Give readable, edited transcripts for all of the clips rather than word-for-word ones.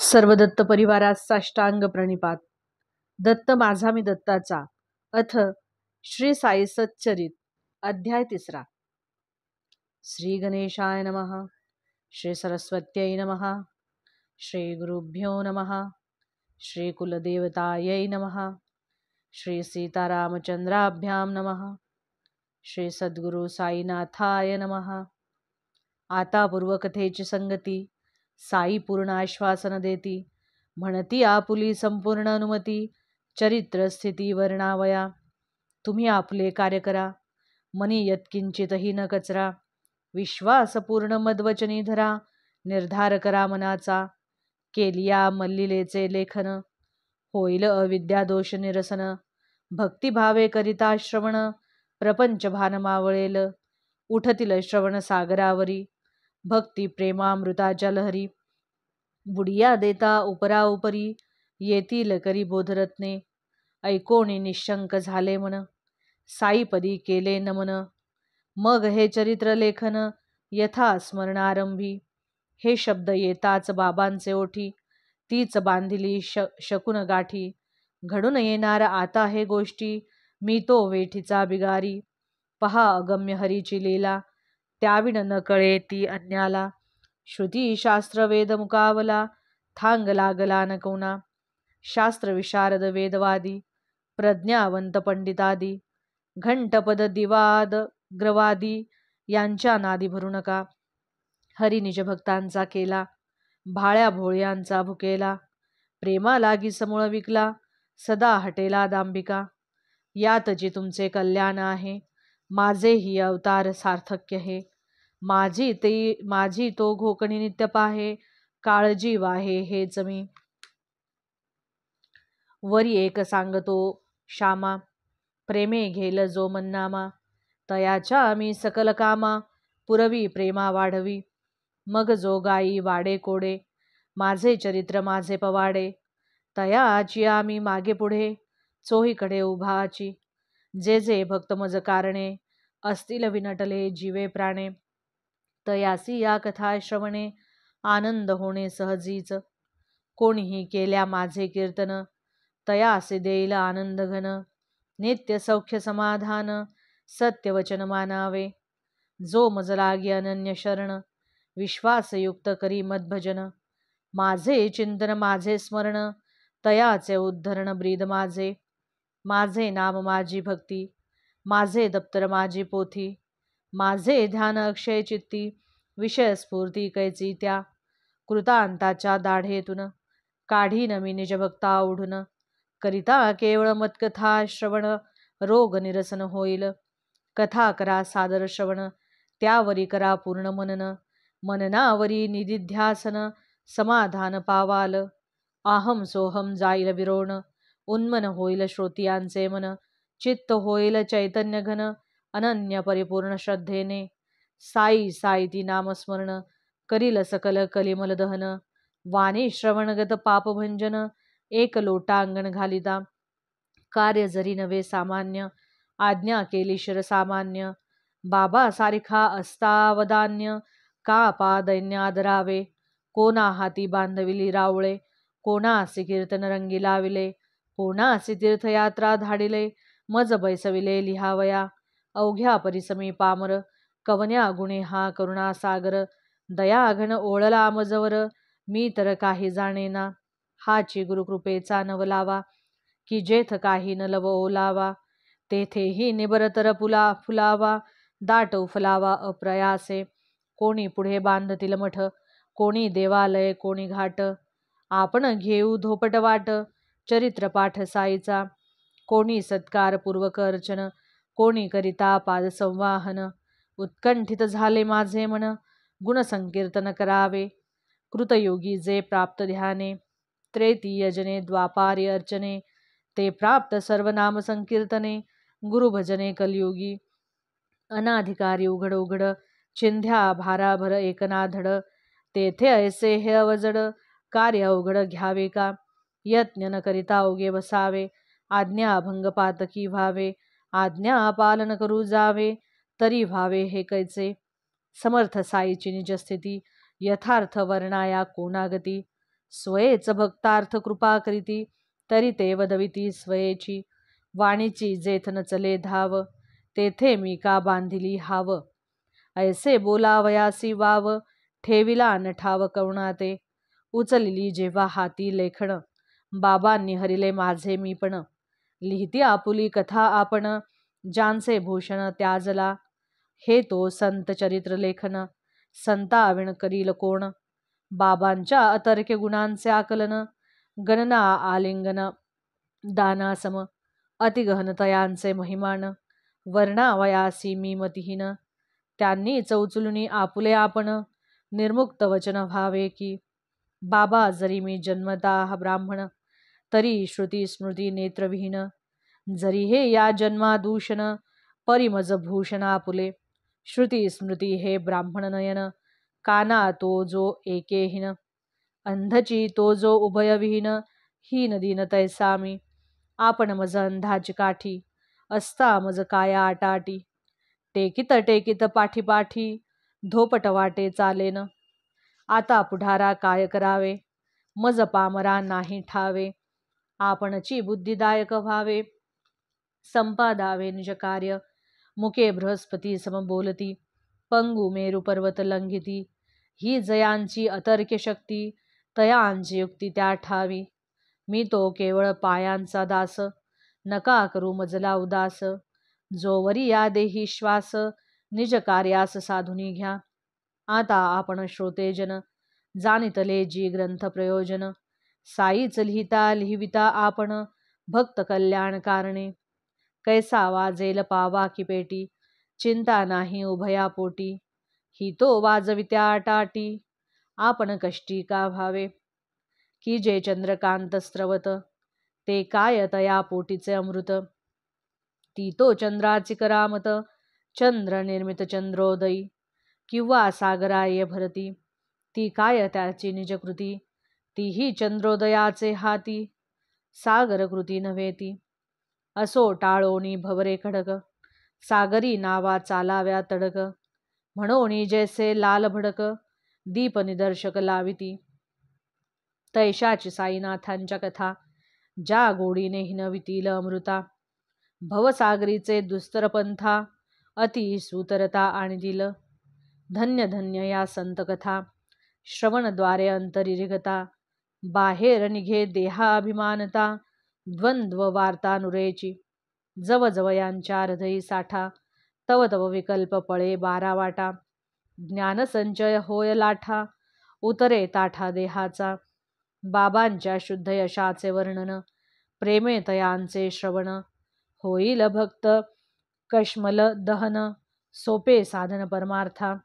सर्व दत्त परिवारास साष्टांग प्रणिपात. दत्त माझा मी दत्ताचा. अथ श्री साई सच्चरित. अध्याय 3. श्री गणेशाय नमः. श्री सरस्वत्यै नमः. श्री गुरुभ्यो नमः. श्री कुलदेवतायै नमः. श्री सीतारामचंद्राभ्यां नमः. श्री सद्गुरु साईनाथाय नमः. आता पूर्वकथेची संगती. साई पूर्ण आश्वासन देती. म्हणती आपुली संपूर्ण अनुमती. चरित्र स्थिती वर्णावया. तुम्ही आपले कार्य करा. मनी यत्किंचितही न कचरा. विश्वासपूर्ण मदवचनी धरा. निर्धार करा मनाचा. केलिया मल्लिलेचे लेखन. होईल अविद्या दोष निरसन. भक्तिभावे करिता श्रवण. प्रपंच भान मावळेल. उठतील श्रवण सागरावरी. भक्ती प्रेमामृताच्या लहरी. बुडिया देता उपरा उपरी. येतील करी बोधरत्ने. ऐकोणी निशंक झाले मन. साईपदी केले नमन. मग हे चरित्र लेखन यथा स्मरणारंभी. हे शब्द येताच बाबांचे ओठी. तीच बांधिली शकून गाठी. घडून येणार आता हे गोष्टी. मी तो वेठीचा बिगारी. पहा अगम्य हरीची लीला. त्याविण न कळे ती अन्याला. श्रुती शास्त्र वेद मुकावला. थांग लागला न कोणा. शास्त्र विशारद वेदवादी. प्रज्ञावंत पंडितादी. घंटपद दिवाद ग्रवादी. यांच्या नादी भरू नका. हरी निजभक्तांचा केला. भाळ्या भोळ्यांचा भुकेला. प्रेमा लागी समूळ विकला. सदा हटेला दांभिका. यात जे तुमचे कल्याण आहे. माझे ही अवतार सार्थक्य हे. माझी तो घोकणी नित्य पाहे. काळजी वाहे हेच मी. वरी एक सांगतो श्यामा. प्रेमे घेल जो मन्नामा. तयाच्या मी सकल कामा. पुरवी प्रेमा वाढवी. मग जो गाई वाडे कोडे. माझे चरित्र माझे पवाडे. तयाची आम्ही मागे पुढे. चोहीकडे उभाची. जे जे भक्त मज कारणे. असतील विनटले जीवे प्राणे. तयासी या कथा श्रवणे. आनंद होणे सहजीच. कोणीही केल्या माझे कीर्तन. तयासे देईल आनंद घन. नित्य सौख्य समाधान. सत्यवचन मानावे. जो मज लागी अनन्य शरण. विश्वासयुक्त करी मद्भजन. माझे चिंतन माझे स्मरण. तयाचे उद्धरण ब्रीद माझे. माझे नाम माझी भक्ती. माझे दप्तर माझी पोथी. माझे ध्यान अक्षय चित्ती. विषय स्फूर्ती कैची त्या. कृतांताच्या दाढेतून. काढीन मी निजभक्ता ओढून. करिता केवळ मत्कथा श्रवण. रोग निरसन होईल. कथा करा सादर श्रवण. त्यावरी करा पूर्ण मनन. मननावरी निदिध्यासन. समाधान पावाल. आहम सोहम जाईल विरोण. उन्मन होईल श्रोतियांचे मन. चित्त होईल चैतन्य घन. अनन्य परिपूर्ण श्रद्धेने. साई साईती नामस्मरण. करील सकल कलिमल दहन. वाणी श्रवणगत पापभंजन. एक लोटांगण घालिता. कार्य जरी नव्हे सामान्य. आज्ञा केली शिरसामान्य. बाबा सारिखा अस्तावदान्य. का पा दैन्य आदरावे. कोणा हाती बांधविली रावळे. कोणासी कीर्तन रंगी लाविले. कोणासी तीर्थयात्रा धाडिले. मज बैसविले लिहावया. अवघ्या परिसमी पामर. कवन्या गुणे हा करुणासागर. दयाघन ओळला मजवर. मी तर काही जाणेना. हाची गुरुकृपेचा नवलावा. की जेथ काही न लव ओलावा. तेथेही निबरतर फुलावा. दाट उफलावा अप्रयासे. कोणी पुढे बांधतील मठ. कोणी देवालय कोणी घाट. आपण घेऊ धोपट वाट. चरित्रपाठ साईचा. कोणी सत्कार पूर्वक अर्चन. कोणी करिता पादसंवाहन. उत्कंठित झाले माझे मन. गुणसंकीर्तन करावे. कृतयोगी जे प्राप्त ध्याने. त्रेतीयजने द्वापारी अर्चने. ते प्राप्त सर्वनाम संकीर्तने. गुरुभजने कलयुगी. अनाधिकारी उघड उघड. चिंध्या भाराभर एकनाधड. तेथे ऐसे हे अवजड. कार्य अवघड घ्यावे का. यत्न न करिता उगे बसावे. आज्ञा भंग पातकी व्हावे. आज्ञा पालन करू जावे. तरी व्हावे हे कैचे. समर्थ साईची निजस्थिती. यथार्थ वर्णाया कोणागती. स्वयेच भक्तार्थ कृपा करीती, तरी ते वदविती स्वयेची. वाणीची जेथ न चले धाव, तेथे मी का बांधिली हाव. ऐसे बोलावयासी वाव, ठेविला न ठाव करुणाते. उचलली जेव्हा हाती लेखण, बाबांनी हरिले माझे मीपण. लिहिती आपुली कथा आपण, ज्यांचे भूषण त्याजला. हे तो संत चरित्र लेखन, संताविण करील कोण. बाबांच्या अतर्क्य गुणांचे आकलन, गणना आलिंगन दानासम. अतिगहन तयांचे महिमान, वर्णावयासी मी मतिहीन. त्यांनी चौचुलुनी आपुले आपण, निर्मुक्त वचन व्हावे की. बाबा जरी मी जन्मता ब्राह्मण, तरी श्रुती स्मृती नेत्रविहीन. जरी हे या जन्मादूषण, परिमज भूषण आपुले. श्रुती स्मृती हे ब्राह्मण नयन, काना तो जो एकेहीन. अंधची तो जो उभयविहीन, हीन दीन तैसा मी. आपण मज अंधाची काठी, असता मज काया आटाटी. टेकित टेकित पाठी पाठी, धोपट वाटे चालेन. आता पुढारा काय करावे, मज पामरा नाही ठावे. आपणची बुद्धिदायक व्हावे, संपादावे निज कार्य. मुके बृहस्पती सम बोलती, पंगु मेरु पर्वत लंघिती. ही जयांची अतर्क्य शक्ती, तयांची युक्ती त्या ठावी. मी तो केवळ पायांचा दास, नका करू मजला उदास. जोवरी या देही श्वास, निज कार्यास साधुनी घ्या. आता आपण श्रोतेजन, जाणितले जी ग्रंथ प्रयोजन. साईच लिहिता लिहिविता आपण, भक्त कल्याण कारणे. कैसा वाजेल पावा की पेटी, चिंता नाही उभया पोटी. ही तो वाजवित्या टाटी, आपण कष्टी का व्हावे. की जे चंद्रकांत स्रवत, ते काय तया पोटीचे अमृत. ती तो चंद्राची करामत, चंद्र निर्मित चंद्रोदयी. किंवा सागराय भरती, ती काय त्याची निजकृती. तीही चंद्रोदयाचे हाती, सागर कृती नव्हे ती. असो टाळोनी भवरे खडक, सागरी नावा चालाव्या तडक. म्हणोनी जैसे लाल भडक, दीप निदर्शक लाविती. तैशाची साईनाथांच्या कथा, ज्या गोडीने हिनवितील अमृता. भवसागरीचे दुस्तर पंथा, अति सुतरता आणि दिल. धन्य धन्य या संतकथा, श्रवणद्वारे अंतरी रिगता. बाहेर निघे देहाभिमानता, द्वंद्व वार्ता नुरेची. जव जव यांच्या हृदयी साठा, तव तव विकल्प पळे 12 वाटा. ज्ञानसंचय होय लाठा, उतरे ताठा देहाचा. बाबांच्या शुद्ध यशाचे वर्णन, प्रेमे तयांचे श्रवण. होईल भक्त कश्मल दहन, सोपे साधन परमार्था.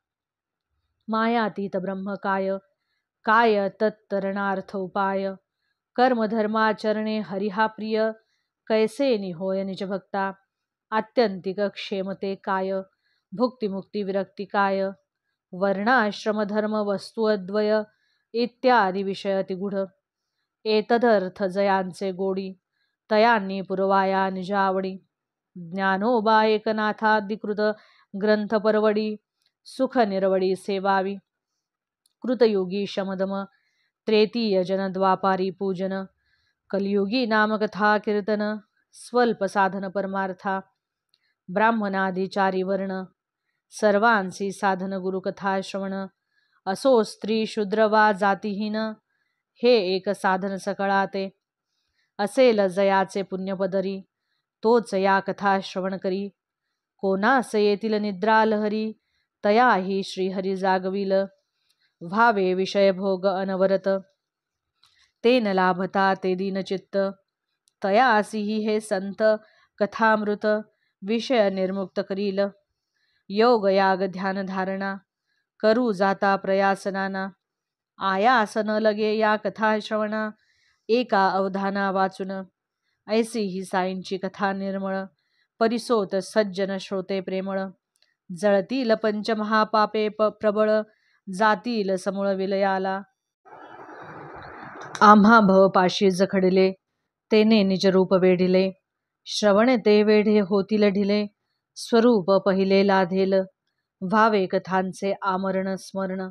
मायातीत ब्रह्म काय, काय तत्तरणार्थ उपाय. कर्मधर्माचरणे हरिहा प्रिय, कैसे निहोय निज भक्ता. आत्यंतिक क्षेमते काय, भुक्तिमुक्ती विरक्ती काय. वर्णाश्रम धर्म वस्तु अद्वय, इत्यादी विषय अतिगूढ. एतदर्थ जयांचे गोडी, तयांनी पुरवाया निजावडी. ज्ञानोबा एकनाथाधिकृत ग्रंथ परवडी, सुख निरवडी सेवावी. कृतयुगी शमदम, त्रेतीय जन द्वापारी पूजन. कलियुगी नामकथा कीर्तन, स्वल्प साधन परमार्था. ब्राह्मणाधिचारी वर्ण, सर्वांसी साधन गुरुकथा श्रवण. असो स्त्री शूद्र वा जातीहीन, हे एक साधन सकळाते. असेल जयाचे पुण्यपदरी, तोच या कथा श्रवण करी. कोणास येतील निद्रा लहरी, तयाही श्रीहरी जागविल. व्हावे विषय भोग अनवरत, ते न लाभता ते दीनचित्त. तयासीही हे संत कथामृत, विषय निर्मुक्त करील. योग याग ध्यान धारणा, करू जाता प्रयासनाना. आयास न लगे या कथा श्रवणा, एका अवधाना वाचून. ऐसी ही साईंची कथा निर्मळ, परिसोत सज्जन श्रोते प्रेमळ. जळतील पंचमहापापे प्रबळ, जातील समूळ विलयाला. आम्हा भवपाशी जखडिले, तेने निजरूप वेढिले. श्रवण ते वेढे होतील ढिले, स्वरूप पहिले लाधेल. व्हावे कथांचे आमरण स्मरण,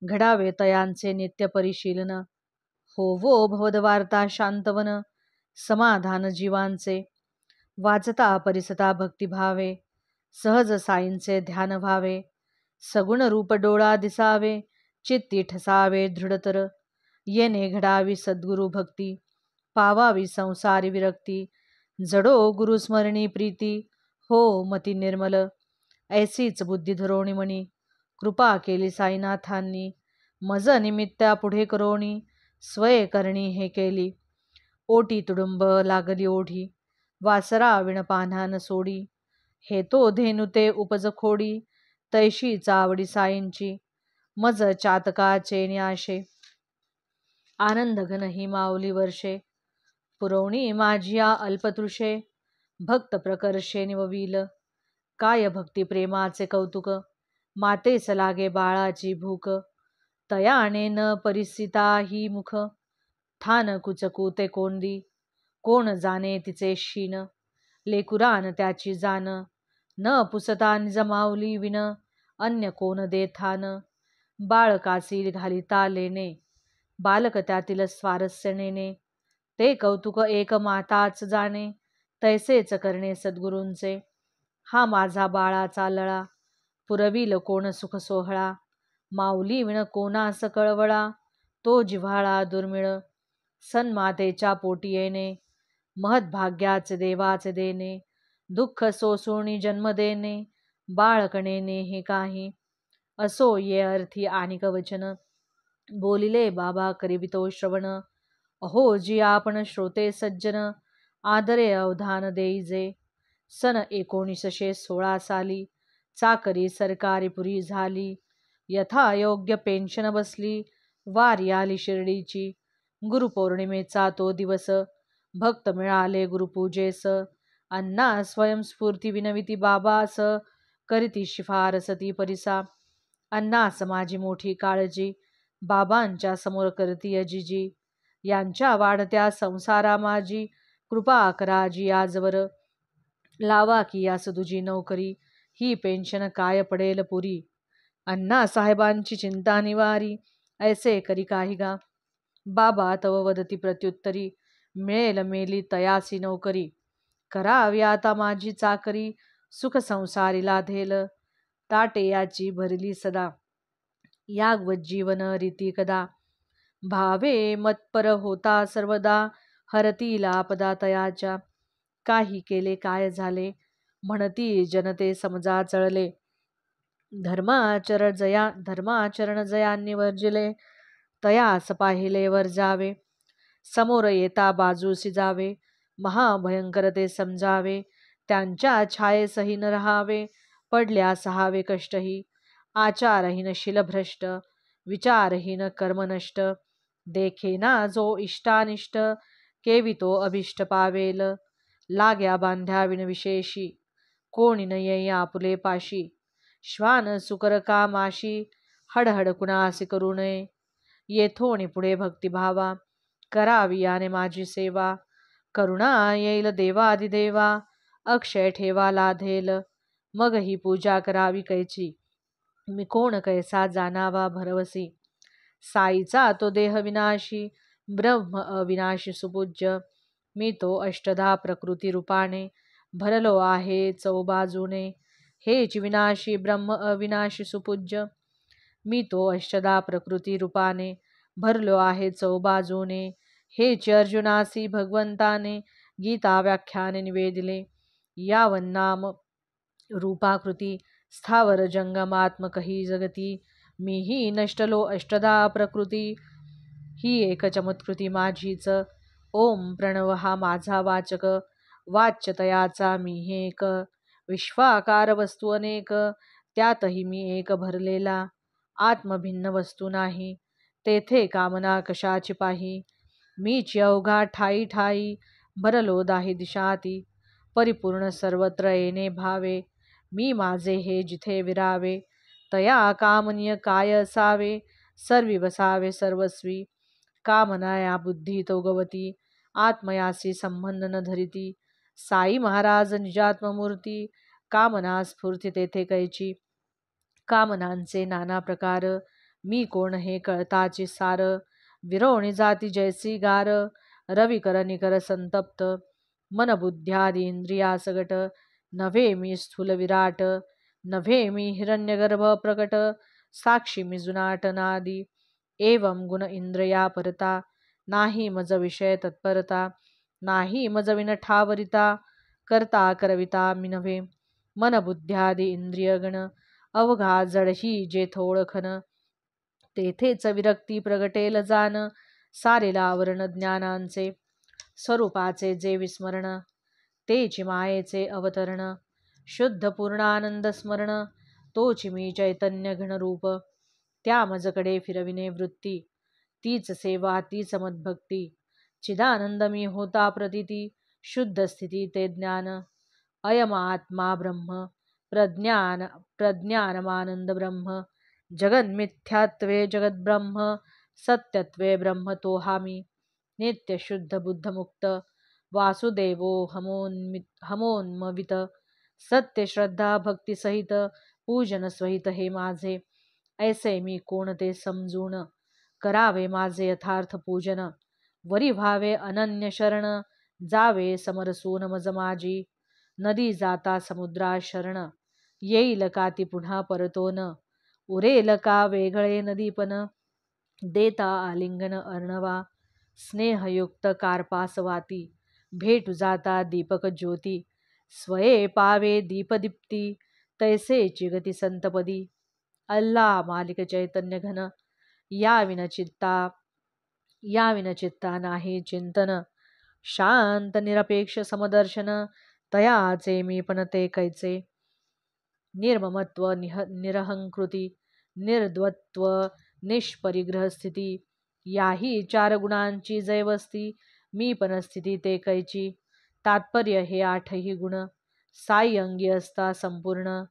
घडावे तयांचे नित्य परिशीलन. होवो भवदवार्ता शांतवन, समाधान जीवांचे. वाचता परिसता भक्तिभावे, सहज साईंचे ध्यान व्हावे. सगुण रूप डोळा दिसावे, चित्ती ठसावे दृढतर. येणे घडावी सद्गुरु भक्ती, पावावी संसारी विरक्ती. जडो गुरुस्मरणी प्रीती, हो मती निर्मल. ऐसीच बुद्धी धरोणी मणी, कृपा केली साईनाथांनी. मज निमित्ता पुढे करोणी, स्वये करणी हे केली. ओटी तुडुंब लागली ओढी, वासरा विणपान्हान सोडी. हे तो धेनुते उपज खोडी, तैशी चावडी साईंची. मज चातकाचे न्याशे, आनंद घन ही माऊली वर्षे. पुरवणी माझिया अल्पतृषे, भक्त प्रकर्षे निवविल. काय भक्ती प्रेमाचे कौतुक, मातेस लागे बाळाची भूक. तयाने न परिसिता ही मुख, ठान कुचकू ते कोंडी. कोण जाणे तिचे शीन, लेकुरान त्याची जाण. न पुसता निज माऊली विन, अन्य कोण देथान. बाळकासी घालिता लेणे, बालक त्यातील स्वारस्य नेणे. ते कौतुक एक माताच जाणे, तैसेच करणे सद्गुरूंचे. हा माझा बाळाचा लळा, पुरविल कोण सुख सोहळा. माऊली विण कोणास कळवळा, तो जिव्हाळा दुर्मिळ. सन्मातेच्या पोटी येणे, महद्भाग्याचे देवाचे देणे. दुःख सोसुणी जन्म देणे, बाळकणेने हे काही. असो ये अर्थी आणिक वचन, बोलिले बाबा करिवितो श्रवण. अहो जी आपण श्रोते सज्जन, आदरे अवधान देईजे. सन 1916 साली, चाकरी सरकारी पुरी झाली. यथायोग्य पेन्शन बसली, वारी आली शिर्डीची. गुरुपौर्णिमेचा तो दिवस, भक्त मिळाले गुरुपूजेस. अण्णा स्वयंस्फूर्ती विनविती बाबास, करीती शिफारस ती परिसा. अण्णास माझी मोठी काळजी, बाबांच्या समोर करती अजिजी. यांच्या वाढत्या संसारा माझी, कृपा कराजी आजवर. लावा की यास तुझी नोकरी, ही पेन्शन काय पडेल पुरी. अण्णा साहेबांची चिंता निवारी, ऐसे करी काही गा. बाबा तव वदती प्रत्युत्तरी, मिळेल मेली तयासी नोकरी. करावी आता माझी चाकरी, सुख संसारी लाधेल. ताटे याची भरली सदा, यावत जीवन रीती कदा. भावे मतपर होता सर्वदा, हरतील आपदा तयाच्या. काही केले काय झाले, म्हणती जनते समजा चळले. धर्माचरण जयांनी वर्जिले, तयास पाहिले वर जावे. समोर येता बाजूसी जावे, महाभयंकर ते समजावे. त्यांच्या छायेसही न रहावे, पडल्यास हवे कष्टही. आचारहीन शिलभ्रष्ट, विचारहीन कर्मनष्ट. देखेना जो इष्टानिष्ट, केवी तो अभिष्ट पावेल. लाग्या बांध्याविन विशेषी, कोणी न येई आपुले पाशी. श्वान सुकर कामाशी, हडहड कुणासी करू नये. येथोनी पुढे भक्तिभावा, करावी याने माझी सेवा. करुणा येईल देवादिदेवा, अक्षय ठेवा लाधेल. मग ही पूजा करावी कैची, मी कोण कैसा जाणावा भरवसी. साईचा तो देह विनाशी, ब्रह्म अविनाशी सुपूज्य. मी तो अष्टधा प्रकृती रूपाने, भरलो आहे चौबाजूने. हेच विनाशी ब्रह्म अविनाशी सुपूज्य. मी तो अष्टधा प्रकृती रूपाने, भरलो आहे चौबाजूने. हेच अर्जुनासी भगवंताने, गीता व्याख्याने निवेदिले. यावन्नाम रूपाकृती, स्थावर जंगमात्मक ही जगती. मीही नष्टलो अष्टधा प्रकृती, ही एक चमत्कृती माझीच. ओम प्रणव हा माझा वाचक, वाच्य तयाचा मी हे एक. विश्वाकार वस्तू अनेक, त्यातही मी एक भरलेला. आत्मभिन्न वस्तू नाही, तेथे कामना कशाची पाही. मीच अवघा ठाई ठाई, भरलो दाही दिशाती. परिपूर्ण सर्वत्र येणे भावे, मी माझे हे जिथे विरावे. तया कामनीय काय असावे, सर्वी वसावे सर्वस्वी. कामना या बुद्धी तो गवती, आत्मयासी संबंध न धरिती. साई महाराज निजात्ममूर्ती, कामना स्फूर्ती तेथे कैची. कामनांचे नाना प्रकार, मी कोण हे कळताचे सार. विरोणी जाती जैसी गार, रवी कर निकर संतप्त, मन बुद्ध्यादी इंद्रिया सगट, नव्हे मी स्थूल विराट, नव्हे मी हिरण्यगर्भ प्रकट, साक्षी मी जुनाट नादी, एवं गुण इंद्रिया परता, नाही मज विषय तत्परता, नाही मज विन ठावरिता, करता करविता मी नव्हे, मन बुद्ध्यादी इंद्रियगण, अवघा जड ही जेथ ओळखन, तेथेच विरक्ती प्रगटेल जान, सारेला आवरण ज्ञानांचे, स्वरूपाचे जे विस्मरण, तेची मायेचे अवतरण, शुद्ध पूर्णानंद स्मरण, तोची मी चैतन्य घनरूप, त्या मजकडे फिरविणे वृत्ती, तीच सेवा तीच मद्भक्ती, चिदानंद मी होता प्रतीती, शुद्ध स्थिती ते ज्ञान, अयमात्मा ब्रह्म, प्रज्ञानमानंद ब्रह्म, जगन्मिथ्यात्वे जगद्ब्रह्म, सत्यत्वे ब्रह्म तो हामी, नित्य शुद्ध बुद्ध मुक्त, वासुदेवो हमोन्मवित, सत्य श्रद्धा भक्ती सहित, पूजन सहित हे माझे, ऐसे मी कोण ते समजून, करावे माझे यथार्थ पूजन, वरी व्हावे अनन्य शरण, जावे समरसून मज माझी, नदी जाता समुद्रा शरण, येईल का ती पुन्हा परतोन, उरेल का वेगळे नदीपन, देता आलिंगन अर्णवा, स्नेहयुक्त कार्पासवाती, भेटू जाता दीपक ज्योती, स्वये पावे दीपदीप्ती, तैसे चिगती संतपदी, अल्ला मालिक चैतन्य घन, या विनचित्ता नाही चिंतन, शांत निरपेक्ष समदर्शन, तयाचे मी पण ते कैचे, निर्ममत्व निरहंकृती, निर्द्वत्व निष्परिग्रह स्थिती, याही चार गुणांची जैवस्ती, मी पण स्थिती ते कैची, तात्पर्य हे आठही गुण, साई अंगी असता संपूर्ण,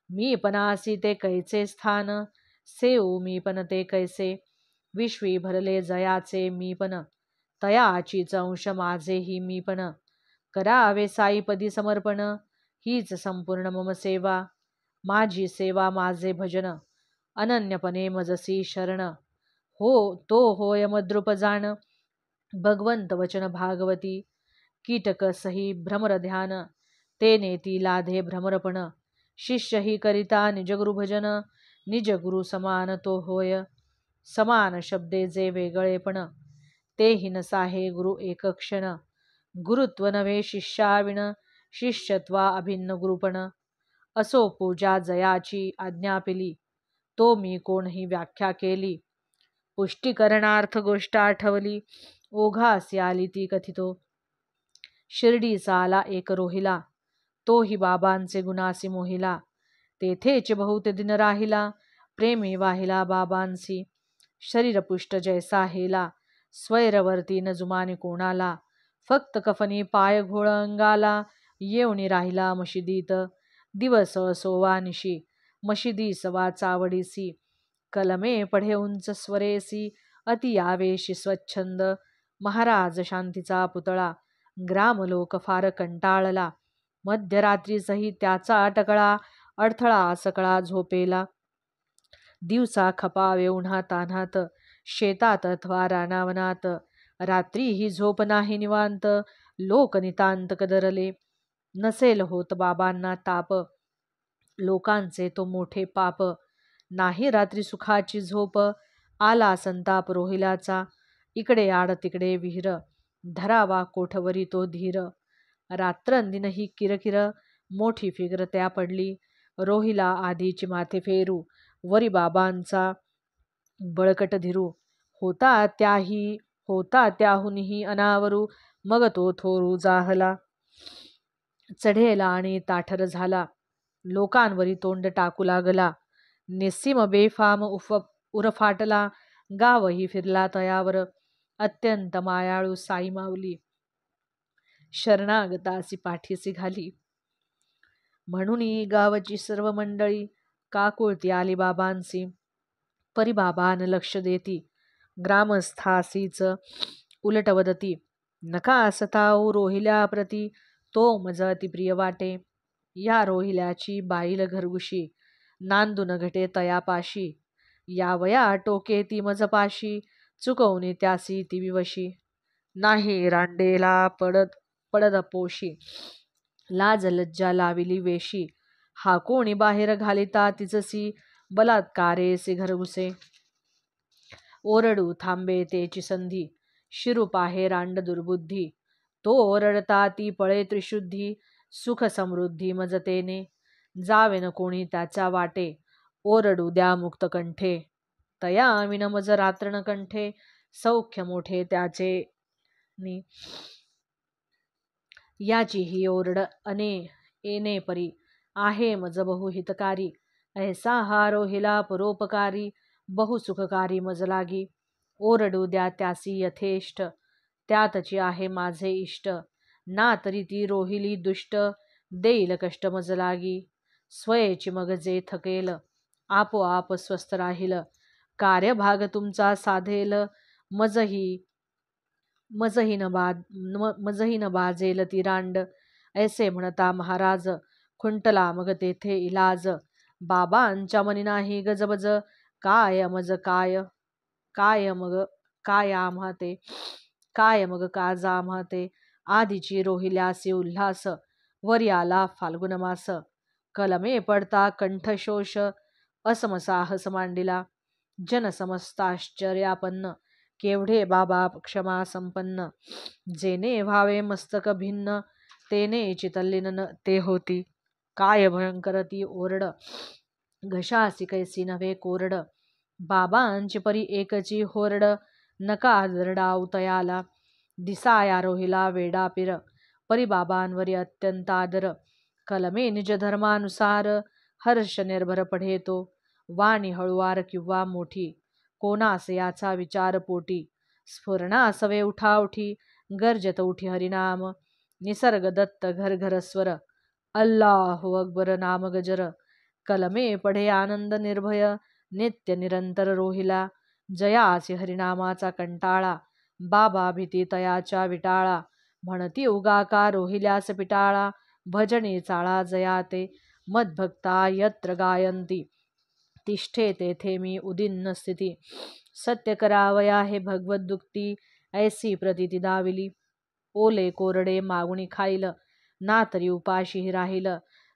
मी पणासी ते कैचे स्थान, सेऊ मी पण ते कैसे, विश्वी भरले जयाचे मी पण, तयाचीच अंश माझेही मी पण, करावे साईपदी समर्पण, हीच संपूर्ण मम सेवा, माझी सेवा माझे भजन, अनन्यपणे मजसी शरण, हो तो होय मद्रुप जाण, भगवंत वचन भागवती, कीटक सही भ्रमर ध्यान, ते नेती लाधे भ्रमरपण, शिष्य ही करिता निजगुरु भजन, निजगुरु समान तो होय, समान शब्दे जे वेगळेपण, तेही नसाहे गुरु एक क्षण, गुरुत्व नव्हे शिष्याविण, शिष्यत्वा अभिन्न गुरुपण, असो पूजा जयाची आज्ञापिली, तो मी कोणही व्याख्या केली, पुष्टीकरणार्थ गोष्ट आठवली, ओघासी आली ती कथितो, शिर्डीचा आला एक रोहिला, तोही बाबांचे गुणासी मोहिला, तेथेच बहुत दिन राहिला, प्रेमी वाहिला बाबांसी, शरीरपुष्ट जैसा हेला, स्वैरवर्ती न जुमानी कोणाला, फक्त कफनी पाय घोळ अंगाला, येऊनी राहिला मशिदीत, दिवस सोवा निशी, मशिदी सवा चावडीसी, कलमे पढे उंच स्वरेसी, अति आवेशी स्वच्छंद, महाराज शांतीचा पुतळा, ग्रामलोक फार कंटाळला, मध्यरात्रीसही त्याचा टकळा, अडथळा सकळा झोपेला, दिवसा खपावे उन्हा तान्हात, शेतात अथवा रानावनात, रात्री ही झोप नाही निवांत, लोक नितांत कदरले, नसेल होत बाबांना ताप, लोकांचे तो मोठे पाप, नाही रात्री सुखाची झोप, आला संताप रोहिलाचा, इकडे आड तिकडे विहीर, धरावा कोठवरी तो धीर, रात्रंदिन ही किरकिर, मोठी फिगर त्या पडली, रोहिला आधीची माथे फेरू, वरी बाबांचा बळकट धीरू, होता त्याहुनीही अनावरू, मग तो थोरू जाहला, चढेला आणि ताठर झाला, लोकांवरी तोंड टाकू लागला, निस्सीम बेफाम उरफाटला, गावही फिरला तयावर, अत्यंत मायाळू साई माऊली, शरणागतासी पाठीसी घाली, म्हणून गावची सर्व मंडळी काकुळती आली बाबांसी, परी बाबान लक्ष देती, ग्रामस्थासीच उलट वदती, नका सताऊ रोहिल्या प्रती, तो मज अति प्रिय वाटे, या रोहिल्याची बाईल घरगुशी, नांदून घटे तयापाशी, या वया टोके ती मजपाशी, चुकवणी त्यासी ती विवशी, नाही रांडेला पडत पडद पोशी, लाज लज्जा लाविली वेशी, हा कोणी बाहेर घालिता तिचसी, बलात्कारेसी घरघुसे, ओरडू थांबे तेची संधी, शिरू पाहे रांड दुर्बुद्धी, तो ओरडता ती पळे त्रिशुद्धी, सुख समृद्धी मजतेने, जावे न कोणी त्याच्या वाटे, ओरडू द्या मुक्त कंठे, तया विन मज रात्रण कंठे, सौख्य मोठे त्याचे नि, याची ही ओरड अने येणे परी, आहे मज बहु हितकारी, ऐसा हा रोहिला परोपकारी, बहु सुखकारी मज लागी, ओरडू द्या त्यासी यथेष्ट, त्यातची आहे माझे इष्ट, ना तरी ती रोहिली दुष्ट, देईल कष्ट मज लागी, स्वयेची मग जे थकेल, आपोआप स्वस्थ राहील, कार्यभाग तुमचा साधेल, मजही मजही न बाजेल ती रांड, ऐसे म्हणता महाराज, खुंटला मग तेथे इलाज, बाबांच्या मनी नाही गजबज, काय मज काय, काय मग काय आम्हा ते, काय मग काज आम्हा ते, आधीची रोहिल्यासी उल्हास, वर आला फाल्गुन मास, कलमे पडता कंठशोष, असमसाहस मांडिला, जन समस्ताश्चर्यापन्न, केवढे बाबा क्षमा संपन्न, जेने व्हावे मस्तक भिन्न, तेने चितल्लीन ते होती, काय भयंकर ती ओरड, घशासी कैसी नव्हे कोरड, बाबांची परी एकची होरड, नका दरडाव तयाला, दिसाया रोहिला वेडा पिर, परी बाबांवरी अत्यंत आदर, कलमे निज धर्मानुसार, हर्ष निर्भर पढे तो, वाणी हळुवार किंवा मोठी, कोणास याचा विचार पोटी, स्फुरणासवे उठाउठी, गर्जत उठी हरिनाम, निसर्ग दत्त घर घर स्वर, अल्लाहु अकबर नाम गजर, कलमे पढे आनंद निर्भय, नित्य निरंतर रोहिला, जयासी हरिनामाचा कंटाळा, बाबा भीती तयाच्या विटाळा, म्हणती उगाका रोहिल्यास पिटाळा, भजनी चाळा जयाते, मद्भक्ता यत्र गायंती, तिष्ठे तेथे मी उदिन्न स्थिती, सत्य करावया हे भगवत दुक्ती, ऐसी प्रतीती दाविली, ओले कोरडे मागुणी खाईल, ना तरी उपाशीही राहील,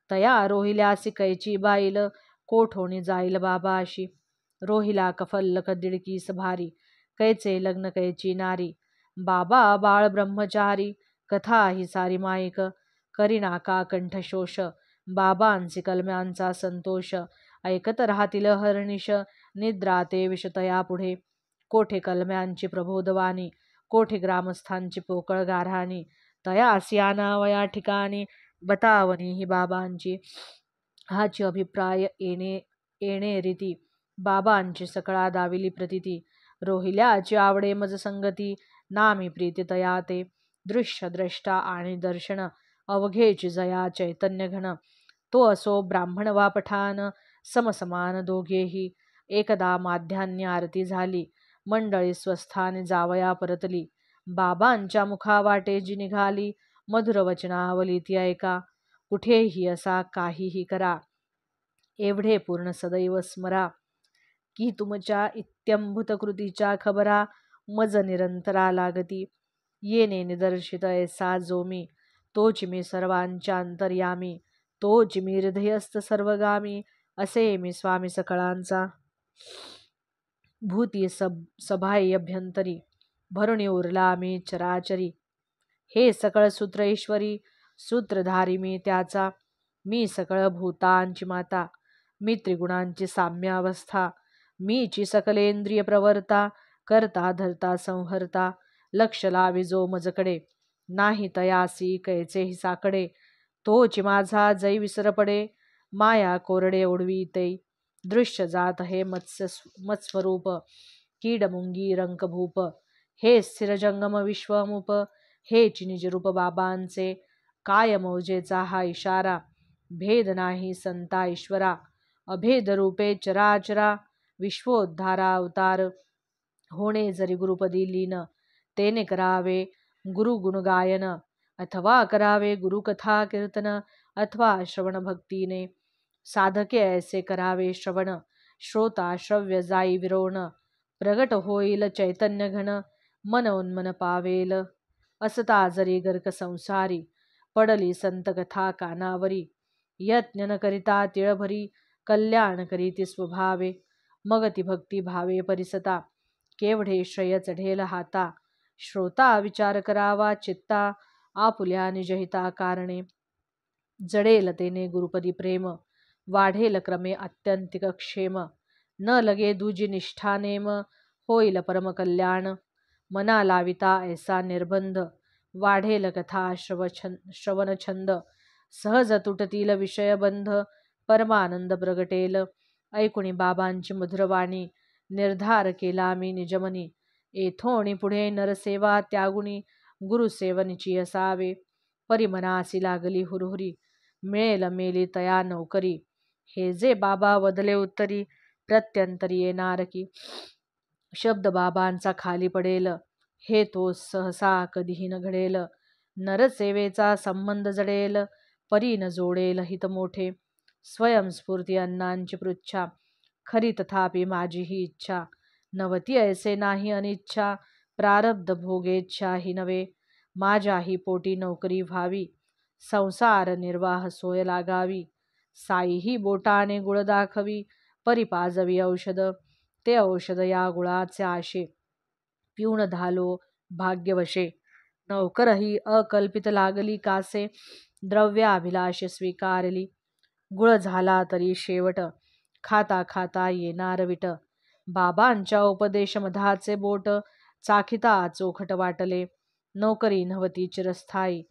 तया रोहिल्यासी कैची बाईल, कोठोणी जाईल बाबाशी, रोहिला कफल्लक दिडकीस भारी, कैचे लग्न कैची नारी, बाबा बाळ ब्रह्मचारी, कथा ही सारी माईक, करीनाका कंठशोष, बाबांची कलम्यांचा संतोष, ऐकत राहतील हरनिश, निद्रा ते विषतया पुढे, कोठे कलम्यांची प्रबोधवाणी, कोठे ग्रामस्थांची पोकळ गारहाणी, तयासी आनावया ठिकाणी, बतावनी ही बाबांची, हाची अभिप्राय येणे रीती, बाबांची सकळा दाविली प्रतीती, रोहिल्याची आवडे मज संगती, नामी प्रीती तया ते, दृश्य द्रष्टा आणि दर्शन, अवघेची जया चैतन्य घन, तो असो ब्राह्मण वा पठाण, समसमान दोघेही, एकदा माध्यान्य आरती झाली, मंडळी स्वस्थानी जावया परतली, बाबांच्या मुखावाटे जी निघाली, मधुर वचनावली ती ऐका, कुठेही असा काहीही करा, एवढे पूर्ण सदैव स्मरा, की तुमच्या इत्यंभूत कृतीच्या खबरा, मज निरंतरा लागती, येणे निदर्शित ऐसा जो मी, तोच मी सर्वांच्या अंतर्यामी, तोच मी हृदयस्थ सर्वगामी, असे मी स्वामी सकळांचा, भूती सभाई अभ्यंतरी, भरुणी उरला मी चराचरी, हे सकळ सूत्र ईश्वरी, सूत्रधारी मी त्याचा, मी सकळ भूतांची माता, मी त्रिगुणांची साम्यावस्था, मीची सकलेंद्रिय प्रवर्ता, करता धरता संहर्ता, लक्ष लावी जो मजकडे, नाही तयासी कैचेही साकडे, तोच माझा जै विसर पडे, माया कोरडे ओढवी ते, दृश्य जात हे मत्स्वरूप, कीड मुंगी रंकभूप, हे स्थिर जंगम विश्वमुप, हेच निजरूप बाबांचे, काय मौजेचा हा इशारा, भेद नाही संता ईश्वरा, अभेद रूपे चराचरा, विश्वोद्धारा अवतार, होणे जरी गुरुपदी लीन, तेने करावे गुरु गुणगायन, अथवा करावे गुरुकथा कीर्तन, अथवा श्रवण भक्तीने, साधके ऐसे करावे श्रवण, श्रोता श्रव्य जाई विरोण, प्रगट होईल चैतन्य घन, मन उन्मन पावेल. असता जरी गर्क संसारी, पडली संत कथा कानावरी. यत्न न करिता तिळभरी, कल्याण करीती स्वभावे. मग ती भक्ती भावे परिसता, केवढे श्रेय चढेल हाता. श्रोता विचार करावा चित्ता, आपुल्या निजहिता कारणे. जडेल तेने गुरुपदी प्रेम, वाढेल क्रमे आत्यंतिक क्षेम. न लगे दुजी निष्ठा नेम, होईल परम कल्याण. मना लाविता ऐसा निर्बंध, वाढेल कथा श्रवण छंद. सहज तुटतील विषयबंध, परमानंद प्रगटेल. ऐकुणी बाबांची मधुरवाणी, निर्धार केला मी निजमनी. येथोणी पुढे नरसेवा त्यागुणी, गुरुसेवनीची असावे. परिमनासी लागली हुरहुरी, मिळेल मेली तया नौकरी. हे जे बाबा वदले उत्तरी, प्रत्यंतरी येणार की. शब्द बाबांचा खाली पडेल, हे तो सहसा कधीही न घडेल. नरसेवेचा संबंध जडेल, परी न जोडेल हित मोठे. स्वयंस्फूर्ती अन्नांची पृच्छा, खरी तथापि माझी ही इच्छा. नवती ऐसे नाही अनिच्छा, प्रारब्ध भोगेच्छा ही नव्हे. माझ्याही पोटी नोकरी व्हावी, संसार निर्वाह सोय लागावी. साईही बोटाने गुळ दाखवी, परी पाजवी औषध. ते औषध या गुळाचे आशे, पिऊन धालो भाग्यवशे. नौकरही अकल्पित लागली कासे, द्रव्याभिलाषे स्वीकारली. गुळ झाला तरी शेवट, खाता खाता येणार विट. बाबांच्या उपदेश मधाचे बोट, चाखिता चोखट वाटले. नोकरी नव्हती चिरस्थायी,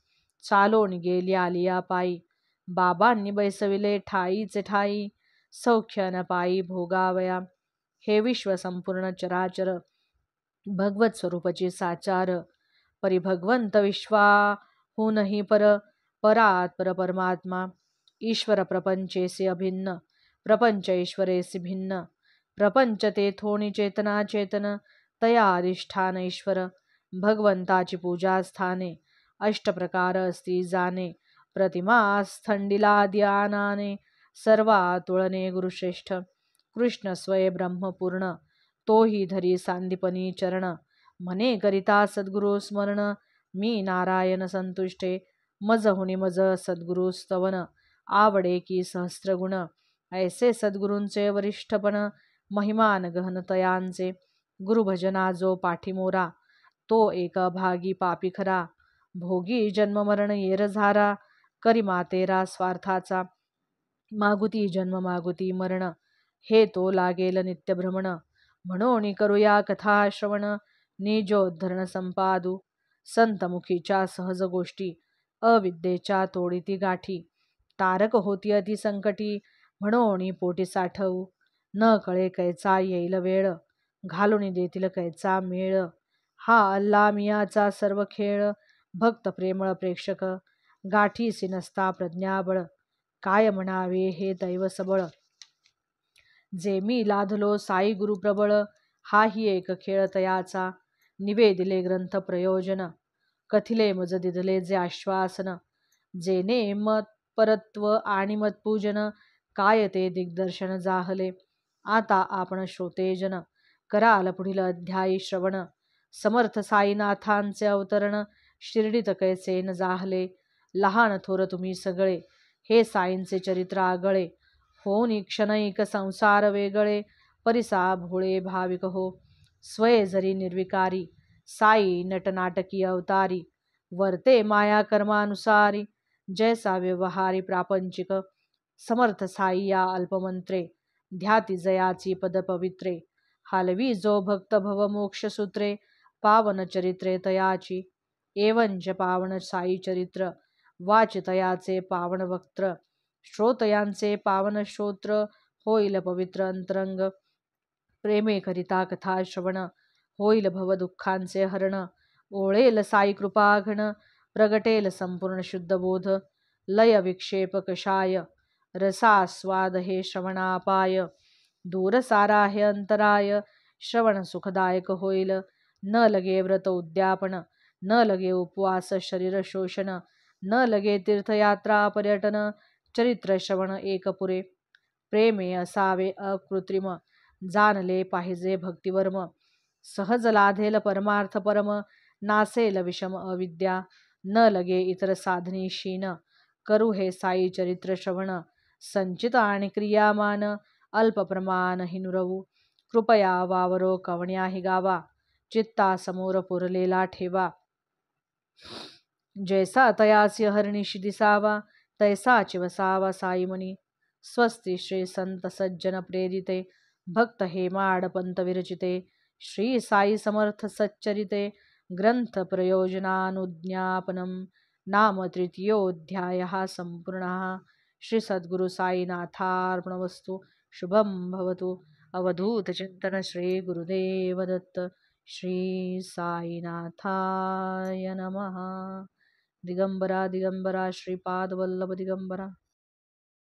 चालोन गेली आलिया पायी. बाबांनी बैसविले ठाईचे ठाई, सौख्य न पायी भोगावया. हे विश्व संपूर्ण चराचर, भगवत स्वरूपची साचार. परिभगवंत विश्वाहूनही पर, परात पर परमात्मा. ईश्वर प्रपंचेसी अभिन्न, प्रपंच ईश्वरेसी भिन्न. प्रपंच तेथोणी चेतना चेतन, तया अधिष्ठान ईश्वर. भगवंताची पूजा स्थाने, अष्टप्रकार असती जाणे. प्रतिमा स्थंडिला ध्यानाने, सर्वा तुळणे गुरुश्रेष्ठ. कृष्ण स्वय ब्रह्मपूर्ण, तोही धरी सांदीपनी चरण. म्हणे करिता सद्गुरु स्मरण, मी नारायण संतुष्टे. मज हुनी मज सद्गुरु स्तवन, आवडे की सहस्त्रगुण. ऐसे सद्गुरूंचे वरिष्ठपण, महिमान गहन तयांचे. गुरुभजना जो पाठीमोरा, तो एक भागी पापी खरा. भोगी जन्म मरण येरझारा, करी मातेरा स्वार्थाचा. मागुती जन्म मागुती मरण, हे तो लागेल नित्य भ्रमण. म्हणून करूया कथा श्रवण, निजोद्धरण संपादू. संतमुखीच्या सहज गोष्टी, अविद्येच्या तोडीती गाठी. तारक होती अति संकटी, म्हणून पोटी साठवू. न कळे कैचा येईल वेळ, घालून देतील कैचा मेळ. हा अल्ला मियाचा सर्व खेळ, भक्त प्रेमळ प्रेक्षक. गाठीसी नसता प्रज्ञाबळ, काय म्हणावे हे दैव सबळ. जे मी लाधलो साई गुरु प्रबळ, हाही एक खेळ तयाचा. निवेदिले ग्रंथ प्रयोजन, कथिले मज दिधले जे आश्वासन. जेने मतपरत्व आणि मतपूजन, काय ते दिग्दर्शन जाहले. आता आपण श्रोतेजन, कराल पुढील अध्यायी श्रवण. समर्थ साईनाथांचे अवतरण, शिर्डीत कैसे न जाहले. लहान थोर तुम्ही सगळे, हे साईंचे चरित्र आगळे. होऊन क्षणैक संसार वेगळे, परिसा भोळे भाविक हो. स्वये जरी निर्विकारी, साई नटनाटकी अवतारी. वर्ते माया कर्मानुसारी, जैसा व्यवहारी प्रापंचिक. समर्थ साई या अल्पमंत्रे, ध्याती जयाची पद पवित्रे. हालवी जो भक्त भव मोक्ष सूत्रे, पावन चरित्रे तयाची. एवंच पावन साई चरित्र, वाचितयाचे पावन वक्त्र. श्रोतयांचे पावन श्रोत्र, होईल पवित्र अंतरंग. प्रेमे करिता कथा श्रवण, होईल भव दुःखांचे हरण. ओळेल साई कृपाघन, प्रगटेल संपूर्ण शुद्ध बोध. लय विक्षेप कषाय, रसास्वाद हे श्रवणापाय. दूर सारा हे अंतराय, श्रवण सुखदायक होईल. न लगे व्रत उद्यापन, न लगे उपवास शरीर शोषण. न लगे तीर्थयात्रा पर्यटन, चरित्र श्रवण एक पुरे. प्रेमे असावे अकृत्रिम, जाणले पाहिजे भक्तिवर्म. सहज लाधेल परमार्थ परम, नासेल विषम अविद्या, न लगे इतर साधनीशीन, करू हे साई चरित्र श्रवण, संचित आणि क्रियामान, अल्प प्रमाण हिनुरवू, कृपया वावरो कवण्याही गावा, चित्ता समोर पुरलेला ठेवा, जैसा तयासी हरणीशी दिसावा, तैसा चिवसावा साईमनी, स्वस्ति श्री संत सज्जन प्रेरिते, भक्त हेमाड पंत विरचिते, श्री साई समर्थ सच्चरिते, ग्रंथ प्रयोजनानुज्ञापनम, नाम तृतीयोऽध्यायः संपूर्णः. श्री सद्गुरु साईनाथार्पणमस्तु. शुभं भवतु. अवधूत चिंतन श्री गुरुदेव दत्त. श्री साईनाथाय नमः. दिगंबरा दिगंबरा श्रीपाद वल्लभ दिगंबरा.